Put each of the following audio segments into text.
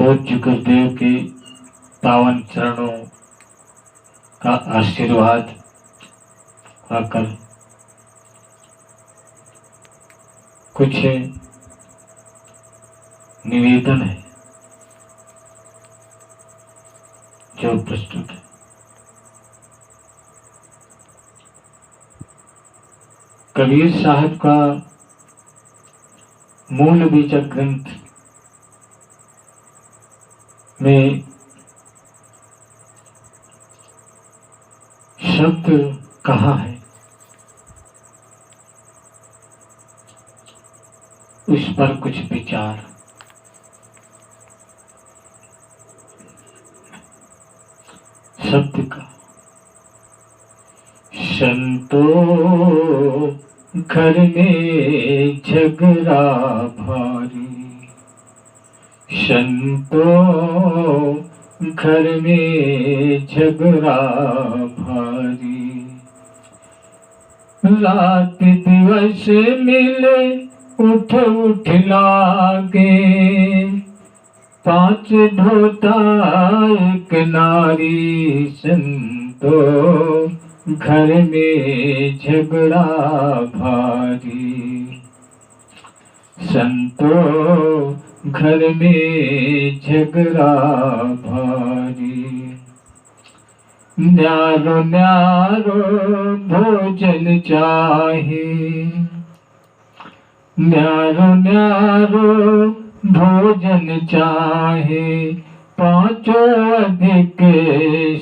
पूज्य गुरुदेव के पावन चरणों का आशीर्वाद पाकर कुछ निवेदन है जो प्रस्तुत है। कबीर साहब का मूल बीजक ग्रंथ में शब्द कहा है, उस पर कुछ विचार। शब्द का संतो घर में झगड़ा भारी, संतो घर में झगड़ा भारी, रात दिवस मिले उठ उठ लागे, पांच ढोता एक नारी, संतो घर में झगड़ा भारी, संतो घर में झगड़ा भारी। न्यारो न्यारो भोजन चाहे, न्यारो न्यारो भोजन चाहे, पांचों अधिक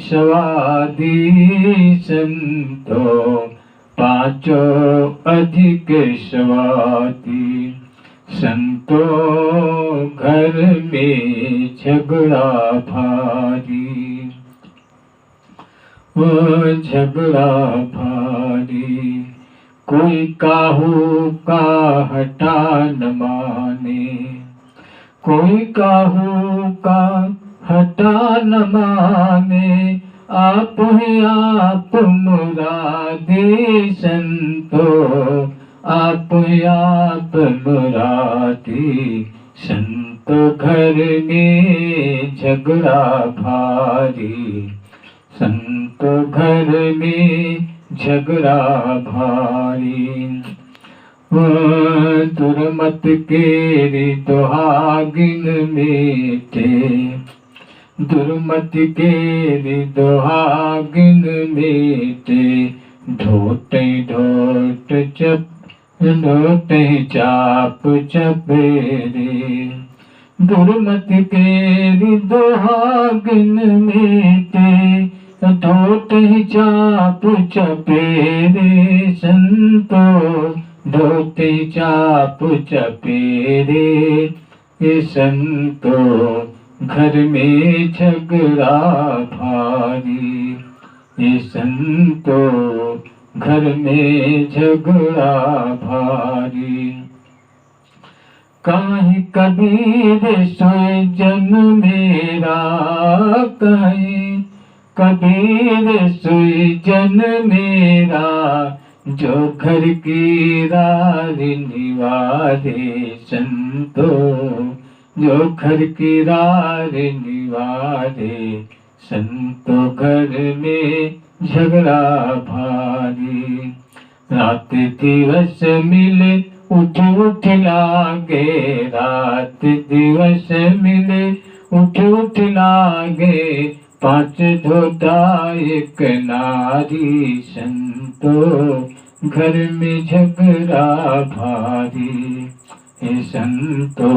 स्वादी, संतो पांचों अधिक स्वादी, संतो घर में झगड़ा भारी, वो झगड़ा भारी। कोई काहू का हटा न माने, कोई काहू का हटा न माने, आप ही आप मुरादी, संतो आप ही आप मुरादी, संतो घर में झगड़ा भारी, संतो घर में झगड़ा भारी। दुर्मत के दुहागिन मेटे, दुर्मत के दुहागिन मेटे, ढोटे ढोट चप ढोटे चाप चपेरे, दुर्मत के दुहागिन मेटे, ढोटे चाप चपेरे, संतो ढोटे चाप चपेरे, ये संतो घर में झगड़ा भारी, ये संतो घर में झगड़ा भारी। काहे कबीर सोए जन मेरा, काहे कबीर सोए जन मेरा, जो घर की रारी निवारे, संतो जो घर की रारी निवारे, संतो घर में झगड़ा भारी। रात दिवस मिले उठ उठ लागे, रात दिवस मिले उठ उठ लागे, पांच ढोता एक नारी, संतो घर में झगड़ा भारी, हे संतो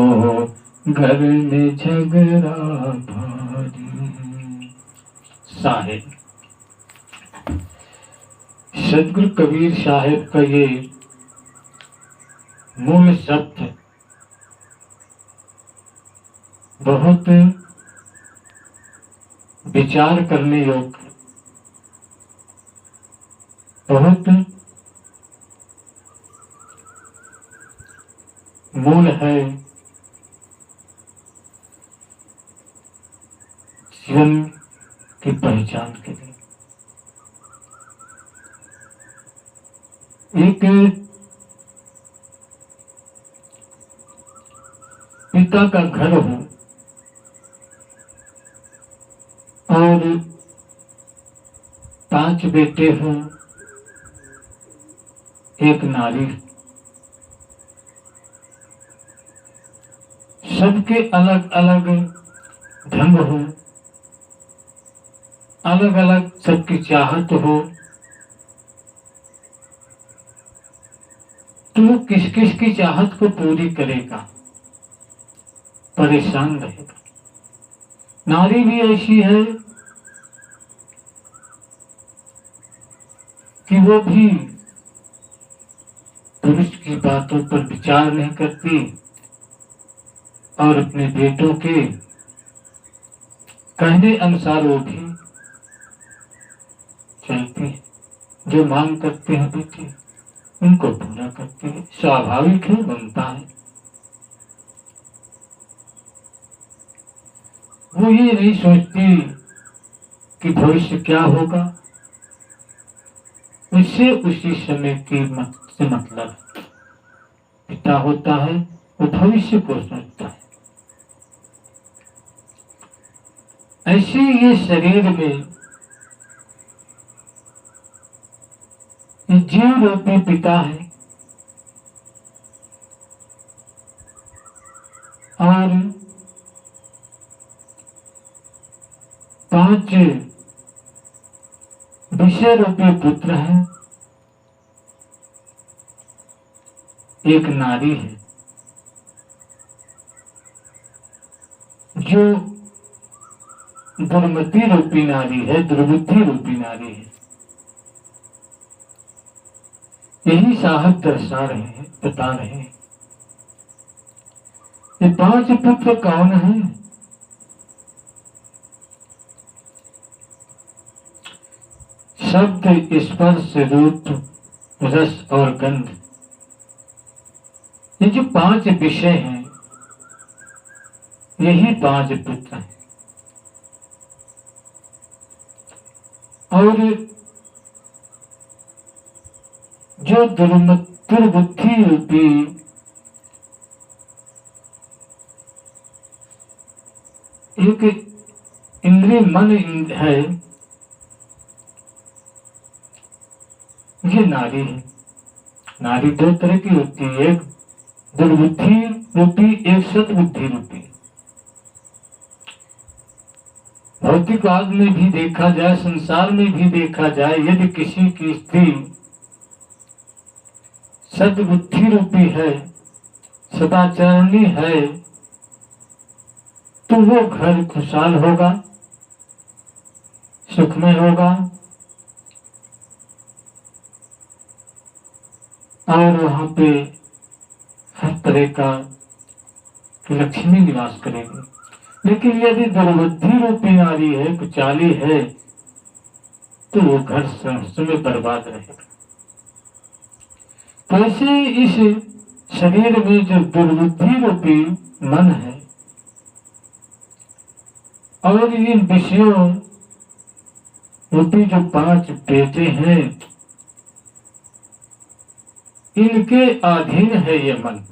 घर में झगड़ा भारी। साहिब सदगुरु कबीर साहिब का ये मूल शब्द बहुत विचार करने योग्य, बहुत मूल है जीवन की पहचान के लिए। एक पिता का घर हो, 5 बेटे हो, एक नारी, सबके अलग अलग ढंग हो, अलग अलग सबकी चाहत हो, तो वो किस किस की चाहत को पूरी करेगा, परेशान रहेगा। नारी भी ऐसी है कि वो भी पुरुष की बातों पर विचार नहीं करती और अपने बेटों के कहने अनुसार वो भी चलती है। जो मांग करते हैं बेटे उनको पूरा करती है, स्वाभाविक है, बनता है। वो ये नहीं सोचती कि भविष्य क्या होगा, उससे उसी समय की से मतलब पिता होता है, वो भविष्य को सोचता है। ऐसे ये शरीर में जीव रूपी पिता है और 5 विषय रूपी पुत्र हैं, एक नारी है जो दुर्मति रूपी नारी है, दुर्बुद्धि रूपी नारी है। यही साहब दर्शा रहे हैं, बता रहे हैं। ये 5 पुत्र कौन है? शब्द, स्पर्श, रूप, रस और गंध, ये जो 5 विषय हैं, यही 5 पुत्र हैं। और जो दुर्बुद्धि रूपी एक इंद्रिय मन है, ये नारी है। नारी 2 तरह की होती है, एक दुर्बुद्धि रूपी, एक सद्बुद्धि रूपी। भौतिकवाद में भी देखा जाए, संसार में भी देखा जाए, यदि किसी की स्त्री सद्बुद्धि रूपी है, सदाचरणी है, तो वो घर खुशहाल होगा, सुखमय होगा और वहां पे हर तरह का लक्ष्मी निवास करेगी। लेकिन यदि दुर्बुद्धि रूपी नारी है, कुचाली है, तो वो घर समय बर्बाद रहेगा। तो ऐसे इस शरीर में जो दुर्बुद्धि रूपी मन है और इन विषयों रूपी जो 5 बेटे हैं, इनके अधीन है ये मन।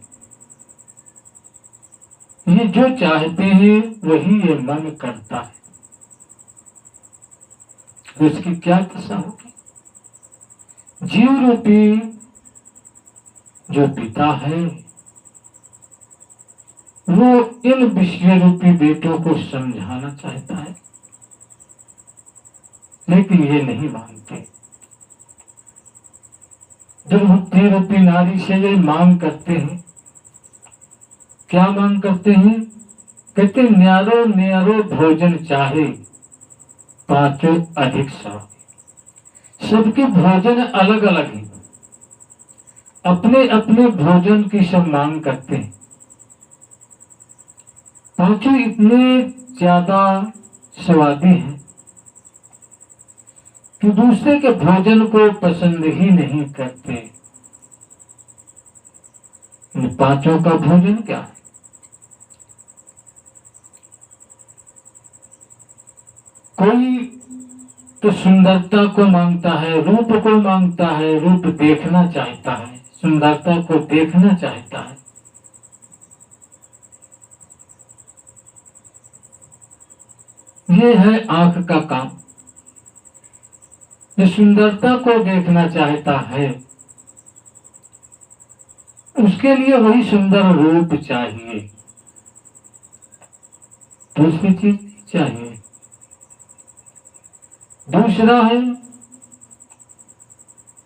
ये जो चाहते हैं वही ये मन करता है। तो इसकी क्या दशा होगी? जीव रूपी जो पिता है वो इन विषय रूपी बेटों को समझाना चाहता है, लेकिन ये नहीं मानते। दुर्बुद्धि रूपी नारी से ये मांग करते हैं। क्या मांग करते हैं? कहते न्यारो न्यारो भोजन चाहे, 5 अधिक सौ। सबके भोजन अलग अलग हैं, अपने अपने भोजन की सब मांग करते हैं। 5 इतने ज्यादा स्वादी हैं कि दूसरे के भोजन को पसंद ही नहीं करते। इन 5 का भोजन क्या है? कोई तो सुंदरता को मांगता है, रूप को मांगता है, रूप देखना चाहता है, सुंदरता को देखना चाहता है। ये है आंख का काम। जो सुंदरता को देखना चाहता है उसके लिए वही सुंदर रूप चाहिए, दूसरी चीज नहीं चाहिए। दूसरा है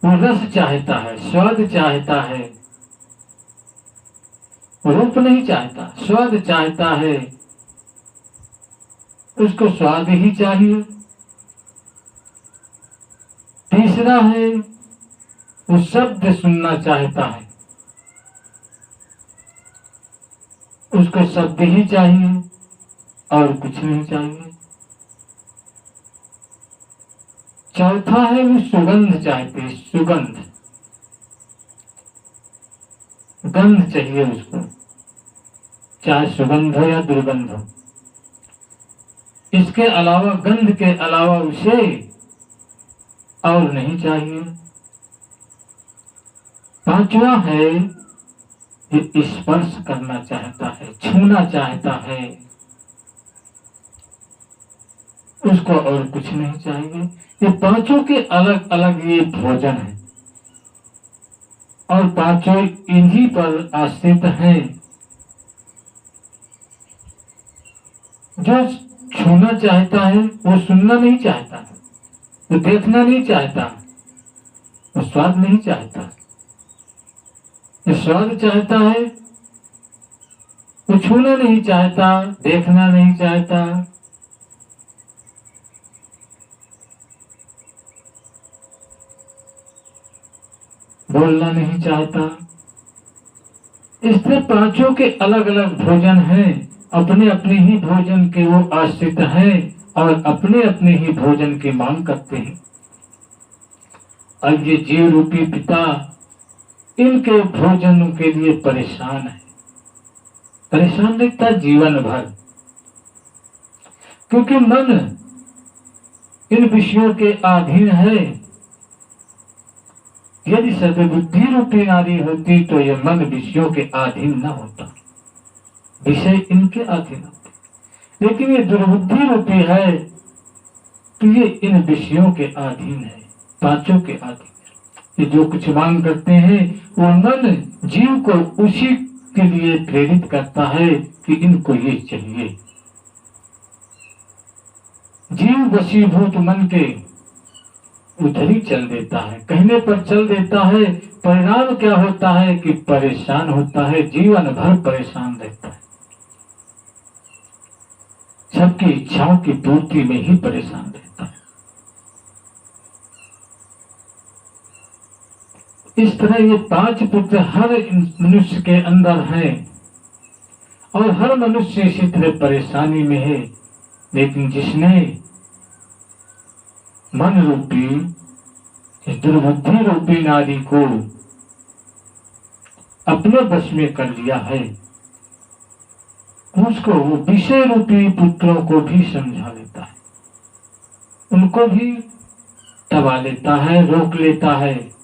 वो रस चाहता है, स्वाद चाहता है, रूप नहीं चाहता, स्वाद चाहता है, उसको स्वाद ही चाहिए। तीसरा है वो शब्द सुनना चाहता है, उसको शब्द ही चाहिए और कुछ नहीं चाहिए। चौथा है वो सुगंध चाहते हैं, सुगंध, गंध चाहिए उसको, चाहे सुगंध हो या दुर्गंध हो। इसके अलावा, गंध के अलावा उसे और नहीं चाहिए। पांचवा है ये स्पर्श करना चाहता है, छूना चाहता है, उसको और कुछ नहीं चाहिए। ये पांचों के अलग अलग ये भोजन है और पांचों इन्हीं पर आश्रित हैं। जो छूना चाहता है वो सुनना नहीं चाहता, वो देखना नहीं चाहता, वो स्वाद नहीं चाहता। जो स्वाद चाहता है वो छूना नहीं चाहता, देखना नहीं चाहता, बोलना नहीं चाहता। इससे पांचों के अलग अलग भोजन हैं, अपने अपने ही भोजन के वो आश्रित हैं और अपने अपने ही भोजन की मांग करते हैं। अब ये जीव रूपी पिता इनके भोजनों के लिए परेशान है, परेशान रहता जीवन भर, क्योंकि मन इन विषयों के अधीन है। यदि सद्बुद्धि रूपी नारी होती तो यह मन विषयों के अधीन न होता, विषय इनके अधीन होते। लेकिन ये दुर्बुद्धि रूपी है तो ये इन विषयों के अधीन है, पांचों के अधीन है। ये जो कुछ मांग करते हैं वो मन जीव को उसी के लिए प्रेरित करता है कि इनको ये चाहिए। जीव वशीभूत मन के उधर ही चल देता है, कहने पर चल देता है। परिणाम क्या होता है कि परेशान होता है, जीवन भर परेशान रहता है, सबकी इच्छाओं की पूर्ति में ही परेशान रहता है। इस तरह ये पांच पुत्र हर मनुष्य के अंदर हैं और हर मनुष्य इसी तरह परेशानी में है। लेकिन जिसने मन रूपी इस दुर्बुद्धि रूपी नारी को अपने वश में कर लिया है, उसको वो विषय रूपी पुत्रों को भी समझा लेता है, उनको भी दबा लेता है, रोक लेता है।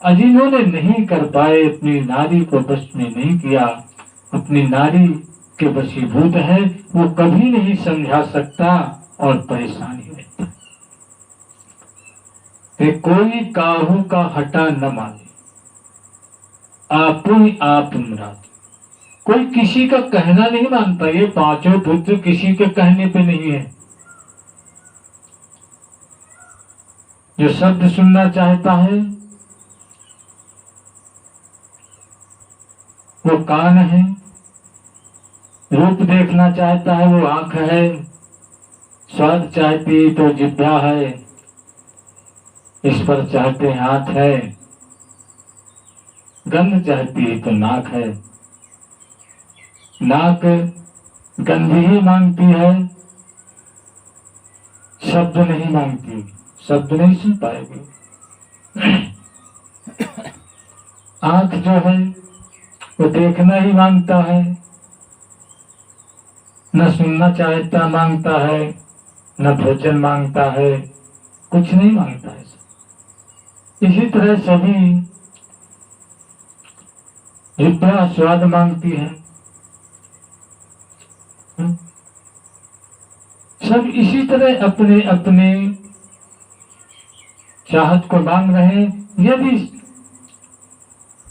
जिन्होंने नहीं कर पाए, अपनी नारी को वश में नहीं किया, अपनी नारी के वशीभूत है, वो कभी नहीं समझा सकता और परेशानी रहता है। कोई काहू का हटा न माने, आप ही आप मुराद। कोई किसी का कहना नहीं मानता, ये पांचों पुत्र किसी के कहने पे नहीं है। जो शब्द सुनना चाहता है वो कान है, रूप देखना चाहता है वो आंख है, स्वाद चाहती तो जिह्वा है, इस पर चाहते हाथ है, गंध चाहती है तो नाक है। नाक गंध ही मांगती है, शब्द नहीं मांगती, शब्द नहीं सुन पाएगी। आंख जो है वो देखना ही मांगता है, न सुनना चाहता मांगता है, न भोजन मांगता है, कुछ नहीं मांगता है। इसी तरह सभी जिह्वा स्वाद मांगती है, सब इसी तरह अपने अपने चाहत को मांग रहे हैं। यदि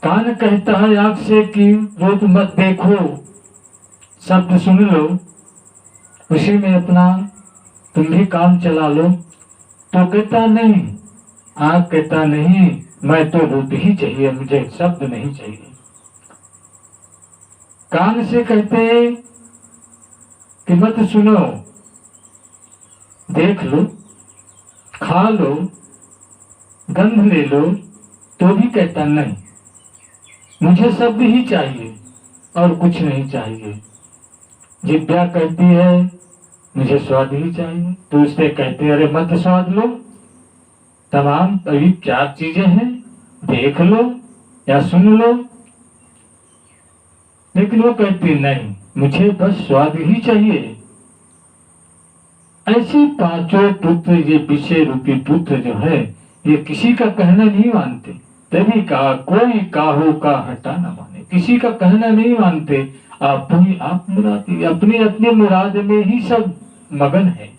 कान कहता है आंख से कि रोक मत देखो, शब्द सुन लो, उसी में अपना तुम भी काम चला लो, तो कहता नहीं, आंख कहता नहीं, मैं तो रूप ही चाहिए, मुझे शब्द नहीं चाहिए। कान से कहते कि मत सुनो, देख लो, खा लो, गंध ले लो, तो भी कहता नहीं, मुझे शब्द ही चाहिए और कुछ नहीं चाहिए। जिज्ञा कहती है मुझे स्वाद ही चाहिए, तो उससे कहते अरे मत स्वाद लो, तमाम अभी 4 चीजें हैं, देख लो या सुन लो। लेकिन वो कहती नहीं, मुझे बस स्वाद ही चाहिए। ऐसे पांचों पुत्र, ये विषय रूपी पुत्र जो है, ये किसी का कहना नहीं मानते। तभी कहा कोई काहू का हटा न माने, किसी का कहना नहीं मानते, अपनी आप मुरादी, अपनी अपनी मुराद में ही सब मगन है,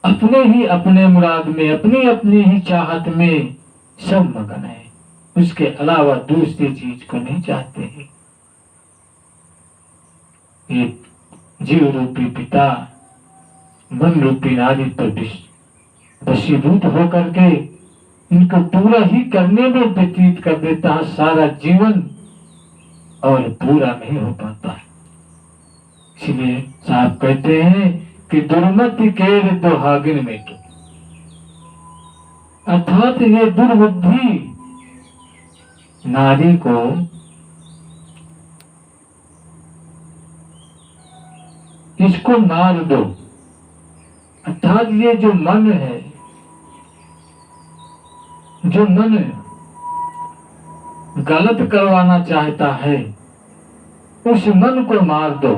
अपने ही अपने मुराद में, अपनी अपनी ही चाहत में सब मगन है, उसके अलावा दूसरी चीज को नहीं चाहते हैं। ये जीव रूपी पिता मन रूपी नारी पर वशीभूत होकर के इनको पूरा ही करने में व्यतीत कर देता है सारा जीवन, और पूरा नहीं हो पाता है। इसलिए साहब कहते हैं कि दुर्मति केर दुहागिन में तो, अर्थात ये दुर्बुद्धि नारी को इसको मार दो। अर्थात ये जो मन है, जो मन गलत करवाना चाहता है, उस मन को मार दो,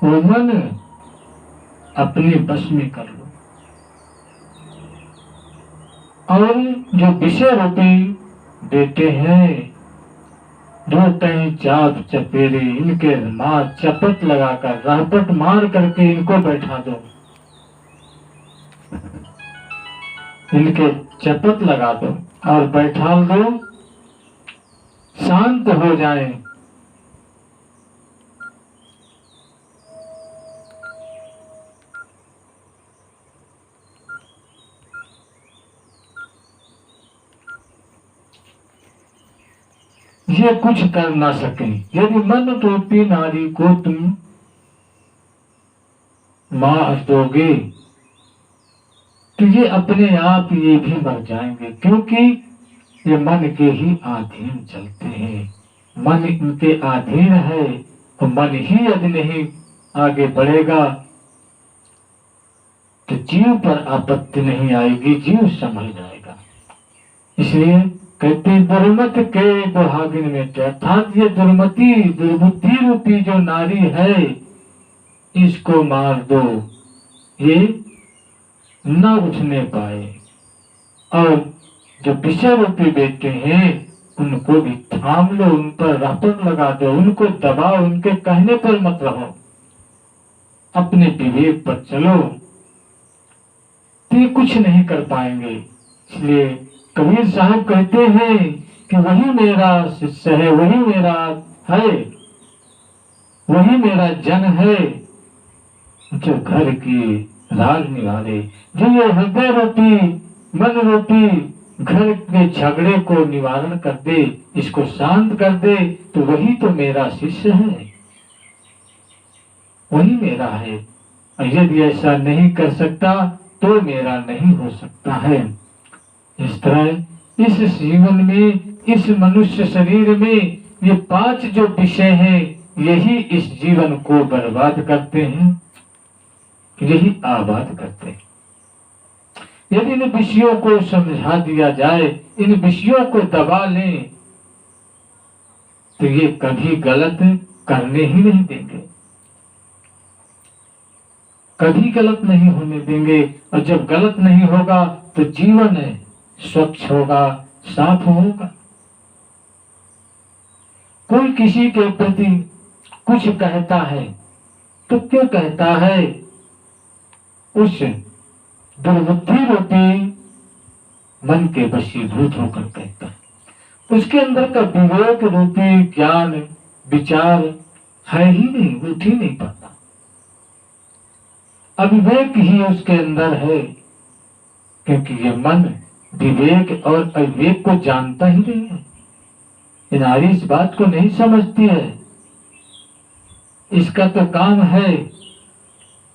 वो मन अपने बस में कर लो। और जो विषय रूपी बेटे हैं, दो कहीं चाप चपेरे, इनके मार चपट लगाकर, रहपट मार करके इनको बैठा दो, इनके चपट लगा दो और बैठा दो, शांत हो जाए। ये कुछ कर ना सके। यदि मन रूपी नारी को तुम मार दोगे तो ये अपने आप ये भी मर जाएंगे, क्योंकि ये मन के ही अधीन चलते हैं। मन इनके अधीन है, तो मन ही यदि नहीं आगे बढ़ेगा तो जीव पर आपत्ति नहीं आएगी, जीव संभल जाएगा। इसलिए कहते दुर्मत के दुहागिन में, अर्थात ये दुर्मति दुर्बुद्धि रूपी जो नारी है, इसको मार दो, ये न उठने पाए। और जो विषय रूपी बेटे हैं उनको भी थाम लो, उन पर रापट लगा दो, उनको दबाओ, उनके कहने पर मत रहो, अपने विवेक पर चलो, तो ये कुछ नहीं कर पाएंगे। इसलिए कबीर साहब कहते हैं कि वही मेरा शिष्य है, वही मेरा है, वही मेरा जन है, जो घर की राग निवारे, जो ये हृदय रूपी मन रूपी घर के झगड़े को निवारण कर दे, इसको शांत कर दे, तो वही तो मेरा शिष्य है, वही मेरा है। और यदि ऐसा नहीं कर सकता तो मेरा नहीं हो सकता है। इस तरह इस जीवन में, इस मनुष्य शरीर में ये 5 जो विषय हैं, यही इस जीवन को बर्बाद करते हैं, यही आबाद करते हैं। यदि इन विषयों को समझा दिया जाए, इन विषयों को दबा लें, तो ये कभी गलत करने ही नहीं देंगे, कभी गलत नहीं होने देंगे। और जब गलत नहीं होगा तो जीवन स्वच्छ होगा, साफ होगा। कोई किसी के प्रति कुछ कहता है तो क्यों कहता है, उस दुर्बुद्धि रूपी मन के वशीभूत होकर कहता है। उसके अंदर का विवेक रूपी ज्ञान विचार है ही नहीं, उठ ही नहीं पाता। अविवेक ही उसके अंदर है, क्योंकि ये मन विवेक और अविवेक को जानता ही नहीं है। ये नारी इस बात को नहीं समझती है। इसका तो काम है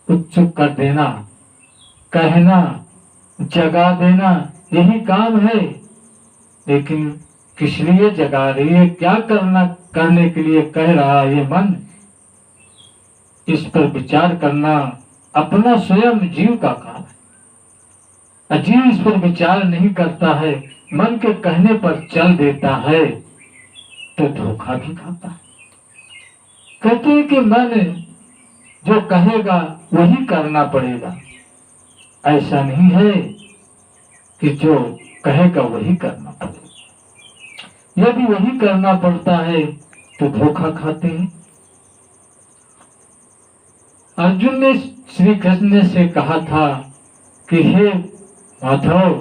उत्सुक कर देना, कहना, जगा देना, यही काम है। लेकिन किस लिए जगा रही है, क्या करने के लिए कह रहा है ये मन, इस पर विचार करना अपना स्वयं जीव का काम है। जीव इस पर विचार नहीं करता है, मन के कहने पर चल देता है, तो धोखा भी खाता है। कहते हैं कि मन जो कहेगा वही करना पड़ेगा। ऐसा नहीं है कि जो कहेगा वही करना पड़ेगा। यदि वही करना पड़ता है तो धोखा खाते हैं। अर्जुन ने श्री कृष्ण से कहा था कि हे माधव,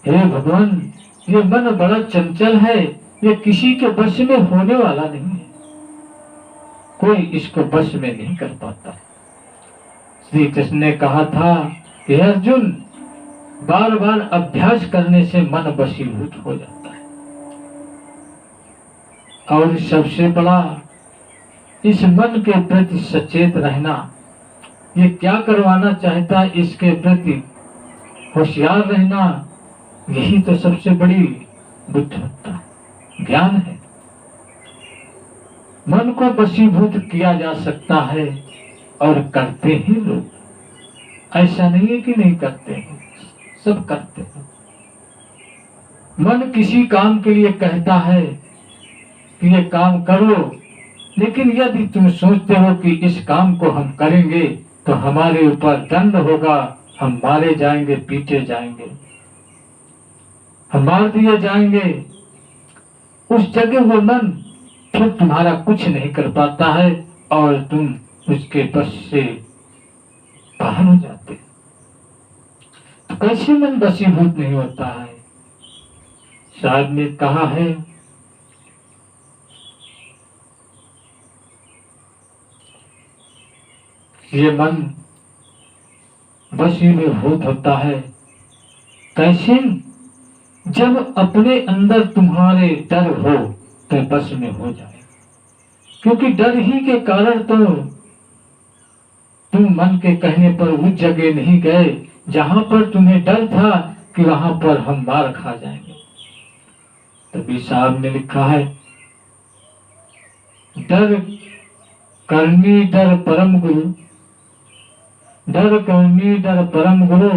हे भगवान, ये मन बड़ा चंचल है, ये किसी के वश में होने वाला नहीं है, कोई इसको वश में नहीं कर पाता। श्री कृष्ण ने कहा था कि अर्जुन, बार बार अभ्यास करने से मन वशीभूत हो जाता है। और सबसे बड़ा इस मन के प्रति सचेत रहना, ये क्या करवाना चाहता है इसके प्रति होशियार रहना, यही तो सबसे बड़ी बुद्धिमत्ता है, ज्ञान है। मन को वशीभूत किया जा सकता है और करते ही लोग। ऐसा नहीं है कि नहीं करते हैं, सब करते हैं। मन किसी काम के लिए कहता है कि ये काम करो, लेकिन यदि तुम सोचते हो कि इस काम को हम करेंगे तो हमारे ऊपर दंड होगा, हम मारे जाएंगे, पीटे जाएंगे, हम मार दिए जाएंगे, उस जगह वो मन फिर तुम्हारा कुछ नहीं कर पाता है और तुम उसके बस से बाहर हो जाते। तो कैसे मन वशीभूत नहीं होता है? शायद ने कहा है ये मन वशीभूत होता है कैसे? जब अपने अंदर तुम्हारे डर हो तो बस में हो जाए, क्योंकि डर ही के कारण तो तुम मन के कहने पर उस जगह नहीं गए जहां पर तुम्हें डर था कि वहां पर हम मार खा जाएंगे। तभी साहब ने लिखा है, डर करनी डर परम गुरु, डर करनी डर परम गुरु,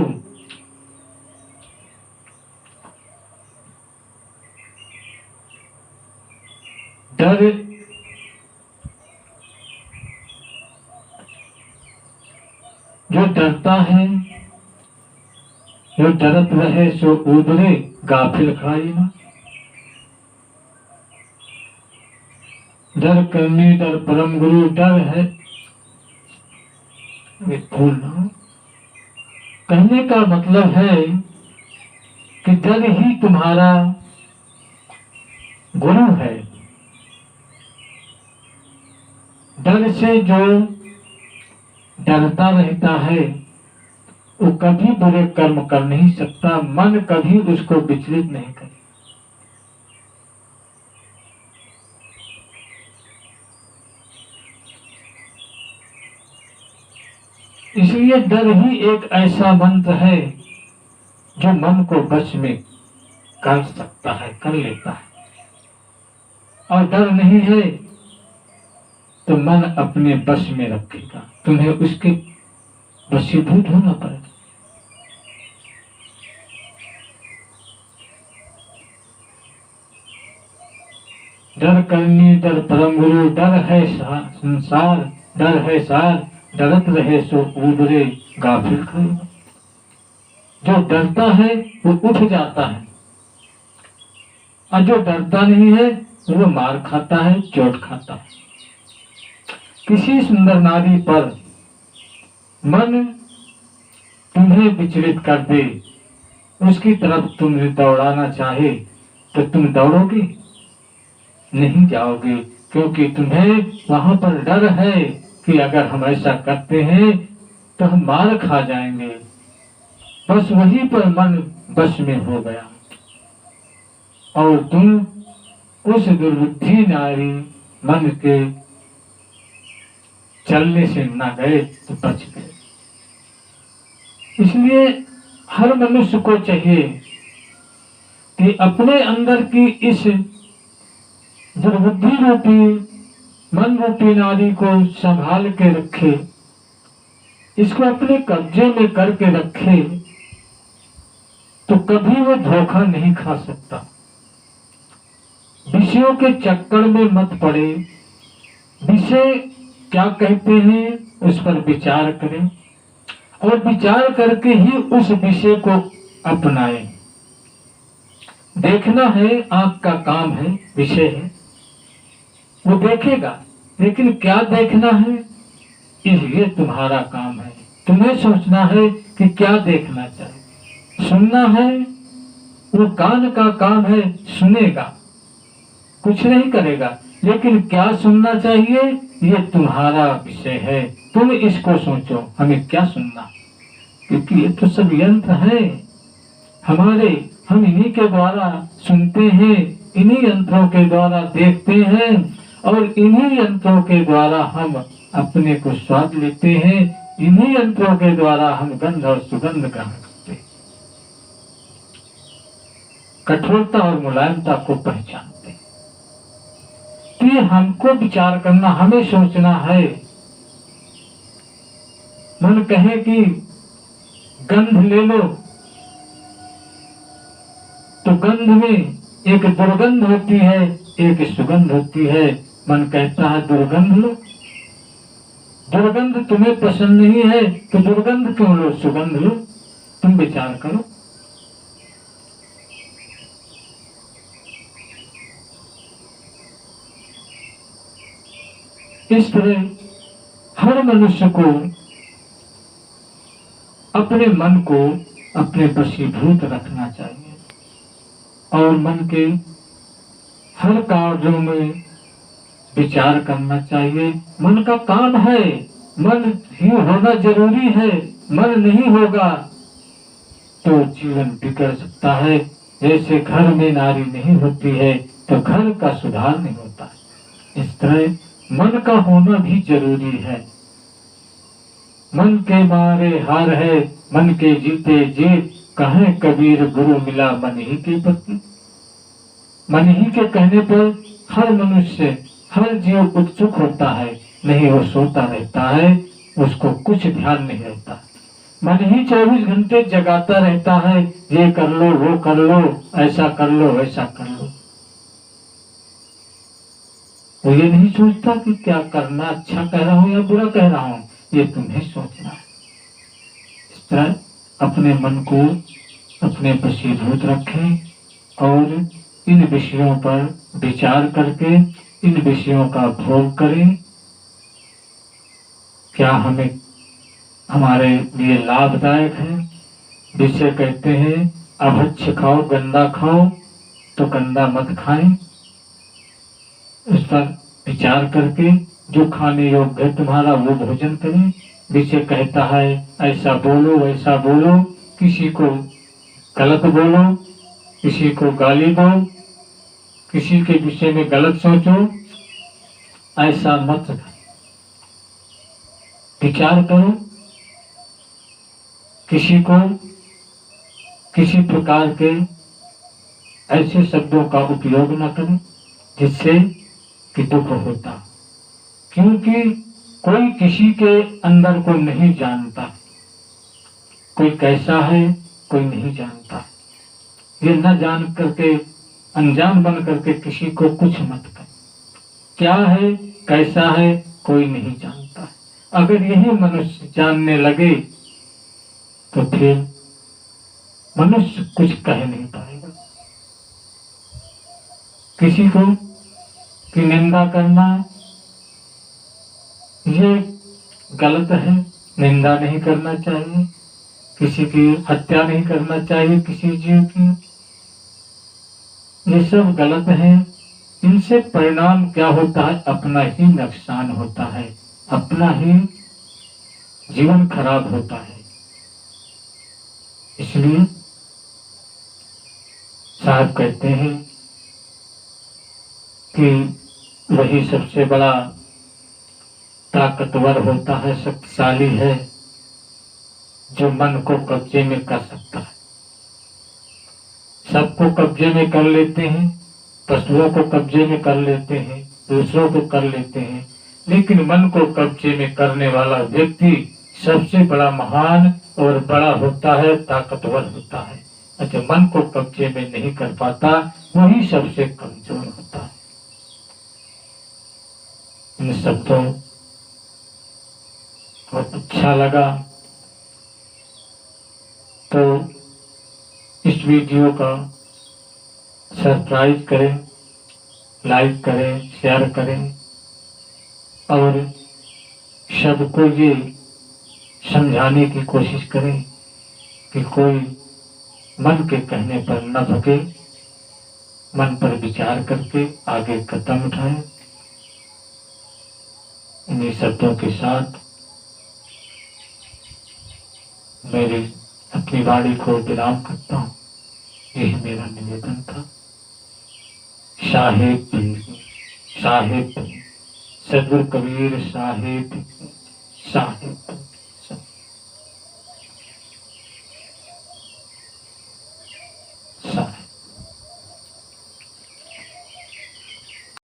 डर जो डरता है, जो डरत रहे सो उबरे, गाफिल खाई ना। डर करनी डर परम गुरु, डर है भूलना। कहने का मतलब है कि डर ही तुम्हारा गुरु है। डर से जो डरता रहता है वो कभी बुरे कर्म कर नहीं सकता, मन कभी उसको विचलित नहीं करे। इसलिए डर ही एक ऐसा मंत्र है जो मन को वश में कर सकता है, कर लेता है। और डर नहीं है तो मन अपने वश में रखेगा, तुम्हें उसके वशीभूत होना पड़ेगा। डर करनी डर परम गुरु, डर है संसार, डर है सार, डरत रहे सो उबरे, गाफिल खाई। जो डरता है वो उठ जाता है, और जो डरता नहीं है वो मार खाता है, चोट खाता है। किसी सुंदर नारी पर मन तुम्हें विचलित कर दे, उसकी तरफ तुम्हें दौड़ाना चाहे, तो तुम दौड़ोगे नहीं, जाओगे, क्योंकि तुम्हें वहां पर डर है कि अगर हम ऐसा करते हैं तो हम मार खा जाएंगे। बस वहीं पर मन बस में हो गया और तुम उस दुर्बुद्धि नारी मन के चलने से न गए तो बच गए। इसलिए हर मनुष्य को चाहिए कि अपने अंदर की इस दुर्बुद्धि रूपी मन रूपी नारी को संभाल के रखे, इसको अपने कब्जे में करके रखे, तो कभी वो धोखा नहीं खा सकता। विषयों के चक्कर में मत पड़े, विषय क्या कहते हैं उस पर विचार करें और विचार करके ही उस विषय को अपनाएं। देखना है, आंख का काम है, विषय है, वो देखेगा, लेकिन क्या देखना है ये तुम्हारा काम है। तुम्हें सोचना है कि क्या देखना चाहिए। सुनना है, वो कान का काम है, सुनेगा, कुछ नहीं करेगा, लेकिन क्या सुनना चाहिए ये तुम्हारा विषय है। तुम इसको सोचो, हमें क्या सुनना, क्योंकि ये तो सब यंत्र है हमारे, हम इन्हीं के द्वारा सुनते हैं, इन्हीं यंत्रों के द्वारा देखते हैं और इन्हीं यंत्रों के द्वारा हम अपने को स्वाद लेते हैं, इन्हीं यंत्रों के द्वारा हम गंध और सुगंध ग्रहण करते हैं, कठोरता और मुलायमता को पहचानते हैं। तो ये हमको विचार करना, हमें सोचना है। मन कहे कि गंध ले लो, तो गंध में एक दुर्गंध होती है, एक सुगंध होती है। मन कहता है दुर्गंध लो, दुर्गंध तुम्हें पसंद नहीं है तो दुर्गंध क्यों लो, सुगंध लो। तुम विचार करो। इस तरह हर मनुष्य को अपने मन को अपने वशीभूत रखना चाहिए और मन के हर कार्यों में विचार करना चाहिए। मन का काम है, मन ही होना जरूरी है। मन नहीं होगा तो जीवन बिगड़ सकता है। जैसे घर में नारी नहीं होती है तो घर का सुधार नहीं होता, इस तरह मन का होना भी जरूरी है। मन के मारे हार है, मन के जीते जीत, कहे कबीर गुरु मिला मन ही के पति। मन ही के कहने पर हर मनुष्य, हर जीव उत्सुक होता है, नहीं वो सोता रहता है, उसको कुछ ध्यान नहीं रहता। मन ही 24 घंटे जगाता रहता है, ये कर लो, वो कर लो, ऐसा कर लो, वैसा कर लो। वो ये नहीं सोचता कि क्या करना, अच्छा कह रहा हूं या बुरा कह रहा हूं, ये तुम्हें सोचना है। इस तरह अपने मन को अपने वशीभूत रखें और इन विषयों पर विचार करके इन विषयों का भोग करें। क्या हमें हमारे लिए लाभदायक है। विषय कहते हैं अभक्ष्य खाओ, गंदा खाओ, तो गंदा मत खाएं। इस पर विचार करके जो खाने योग्य है तुम्हारा वो भोजन करें। विषय कहता है ऐसा बोलो, वैसा बोलो, किसी को गलत बोलो, किसी को गाली दो, किसी के विषय में गलत सोचो, ऐसा मत विचार करो। किसी को किसी प्रकार के ऐसे शब्दों का उपयोग न करें जिससे कि दुख होता, क्योंकि कोई किसी के अंदर को नहीं जानता, कोई कैसा है कोई नहीं जानता। ये न जान करके, अनजान बन करके किसी को कुछ मत कर। क्या है कैसा है कोई नहीं जानता। अगर यही मनुष्य जानने लगे तो फिर मनुष्य कुछ कह नहीं पाएगा। किसी को की निंदा करना ये गलत है, निंदा नहीं करना चाहिए। किसी की हत्या नहीं करना चाहिए किसी जीव की। ये सब गलत है। इनसे परिणाम क्या होता है? अपना ही नुकसान होता है, अपना ही जीवन खराब होता है। इसलिए साहब कहते हैं कि वही सबसे बड़ा ताकतवर होता है, शक्तिशाली है, जो मन को कब्जे में कर सकता है। सबको कब्जे में कर लेते हैं, पशुओं को कब्जे में कर लेते हैं, दूसरों को कर लेते हैं, लेकिन मन को कब्जे में करने वाला व्यक्ति सबसे बड़ा महान और बड़ा होता है, ताकतवर होता है। अच्छा, मन को कब्जे में नहीं कर पाता वही सबसे कमजोर होता है। इन शब्दों बहुत अच्छा लगा। तो इस वीडियो का सब्सक्राइब करें, लाइक करें, शेयर करें और सबको ये समझाने की कोशिश करें कि कोई मन के कहने पर न थके, मन पर विचार करके आगे कदम उठाएं। इन्हीं शब्दों के साथ मेरी अपनी वाणी को विराम करता हूँ। यही मेरा निवेदन था। साहिब साहिब सदगुरु कबीर साहिब साहिब।